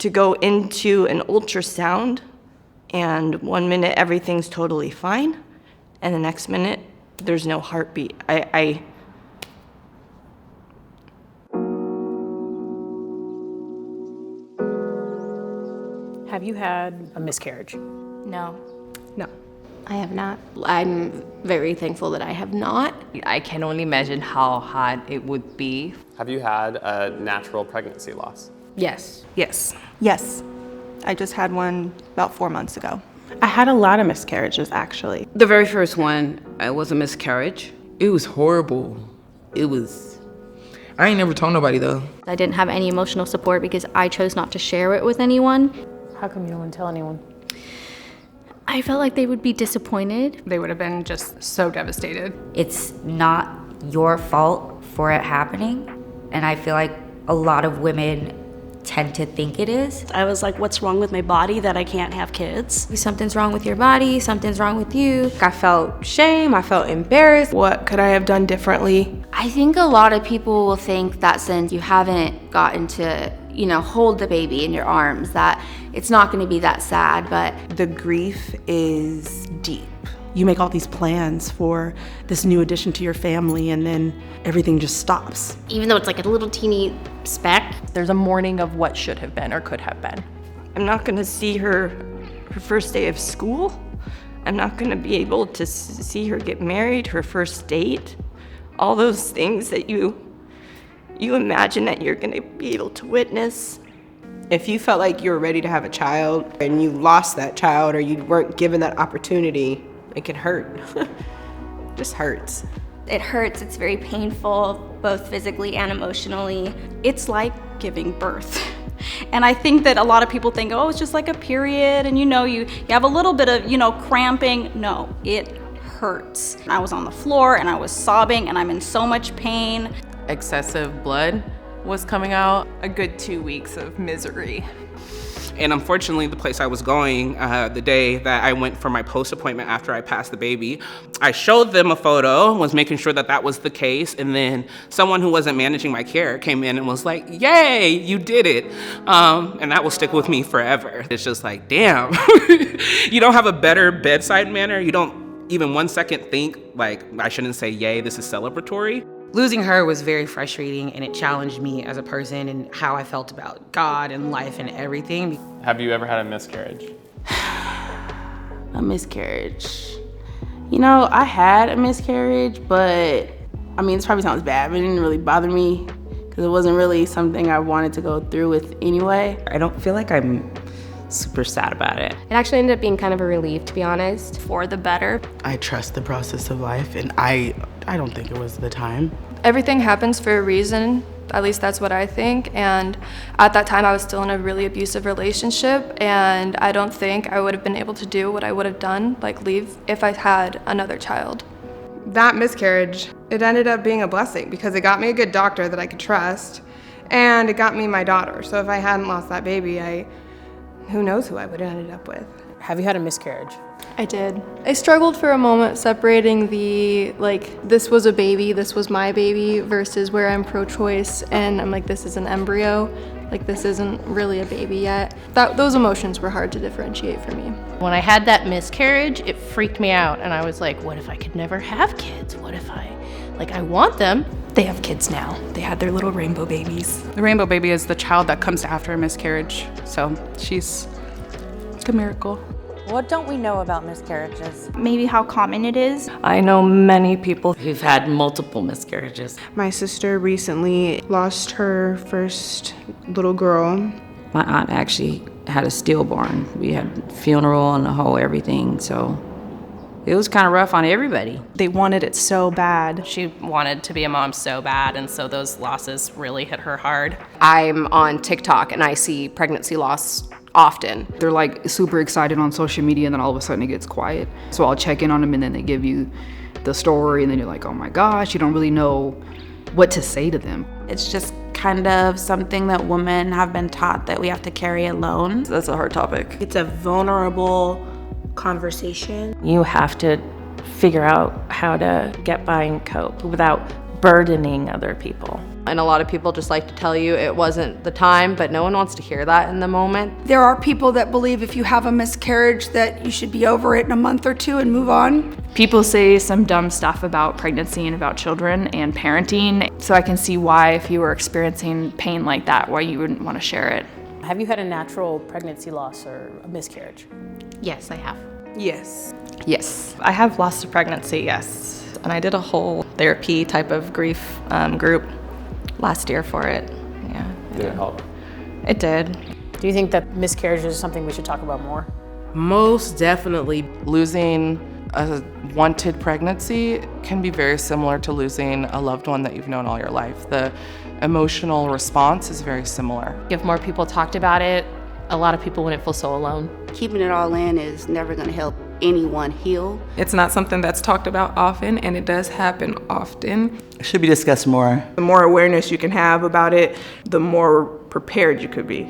to go into an ultrasound, and 1 minute everything's totally fine, and the next minute there's no heartbeat. Have you had a miscarriage? No. No. I have not. I'm very thankful that I have not. I can only imagine how hard it would be. Have you had a natural pregnancy loss? Yes. Yes. Yes. I just had one about 4 months ago. I had a lot of miscarriages, actually. The very first one was a miscarriage. It was horrible. I ain't never told nobody though. I didn't have any emotional support because I chose not to share it with anyone. How come you don't want to tell anyone? I felt like they would be disappointed. They would have been just so devastated. It's not your fault for it happening, and I feel like a lot of women tend to think it is. I was like, what's wrong with my body that I can't have kids? Something's wrong with your body, something's wrong with you. I felt shame, I felt embarrassed. What could I have done differently? I think a lot of people will think that since you haven't gotten to, hold the baby in your arms, that it's not going to be that sad, but The grief is deep. You make all these plans for this new addition to your family, and then everything just stops. Even though it's like a little teeny speck. There's a mourning of what should have been or could have been. I'm not gonna see her first day of school. I'm not gonna be able to see her get married, her first date. All those things that you imagine that you're gonna be able to witness. If you felt like you were ready to have a child and you lost that child or you weren't given that opportunity, it can hurt. Just hurts. it hurts. It's very painful, both physically and emotionally. It's like giving birth. And I think that a lot of people think, oh, it's just like a period, and you have a little bit of, cramping. No, it hurts. I was on the floor and I was sobbing and I'm in so much pain. Excessive blood was coming out. A good 2 weeks of misery. And unfortunately, the place I was going, the day that I went for my post appointment after I passed the baby, I showed them a photo, was making sure that that was the case, and then someone who wasn't managing my care came in and was like, yay, you did it. And that will stick with me forever. It's just like, damn, you don't have a better bedside manner. You don't even 1 second think like, I shouldn't say yay, this is celebratory. Losing her was very frustrating, and it challenged me as a person and how I felt about God and life and everything. Have you ever had a miscarriage? A miscarriage. I had a miscarriage, but this probably sounds bad, but it didn't really bother me because it wasn't really something I wanted to go through with anyway. I don't feel like I'm super sad about it. It actually ended up being kind of a relief, to be honest. For the better. I trust the process of life, and I don't think it was the time. Everything happens for a reason, at least that's what I think, and at that time I was still in a really abusive relationship, and I don't think I would have been able to do what I would have done, like leave, if I had another child. That miscarriage, it ended up being a blessing because it got me a good doctor that I could trust, and it got me my daughter. So if I hadn't lost that baby, who knows who I would have ended up with. Have you had a miscarriage? I did. I struggled for a moment separating this was a baby, this was my baby, versus where I'm pro-choice and I'm like, this is an embryo, this isn't really a baby yet. Those emotions were hard to differentiate for me. When I had that miscarriage, it freaked me out, and I was like, what if I could never have kids? What if I want them? They have kids now. They had their little rainbow babies. The rainbow baby is the child that comes after a miscarriage, so she's a miracle. What don't we know about miscarriages? Maybe how common it is. I know many people who've had multiple miscarriages. My sister recently lost her first little girl. My aunt actually had a stillborn. We had funeral and the whole everything, so it was kind of rough on everybody. They wanted it so bad. She wanted to be a mom so bad, and so those losses really hit her hard. I'm on TikTok and I see pregnancy loss often. They're super excited on social media, and then all of a sudden it gets quiet. So I'll check in on them, and then they give you the story, and then you're like, oh my gosh, you don't really know what to say to them. It's just kind of something that women have been taught that we have to carry alone. That's a hard topic. It's a vulnerable conversation. You have to figure out how to get by and cope without burdening other people. And a lot of people just like to tell you it wasn't the time, but no one wants to hear that in the moment. There are people that believe if you have a miscarriage that you should be over it in a month or two and move on. People say some dumb stuff about pregnancy and about children and parenting, so I can see why if you were experiencing pain like that, why you wouldn't want to share it. Have you had a natural pregnancy loss or a miscarriage? Yes, I have. Yes. Yes. I have lost a pregnancy, yes. And I did a whole therapy type of grief group last year for it. Yeah. Did it help? It did. Do you think that miscarriages is something we should talk about more? Most definitely. Losing a wanted pregnancy can be very similar to losing a loved one that you've known all your life. The emotional response is very similar. If more people talked about it, a lot of people wouldn't feel so alone. Keeping it all in is never going to help anyone heal. It's not something that's talked about often, and it does happen often. It should be discussed more. The more awareness you can have about it, the more prepared you could be.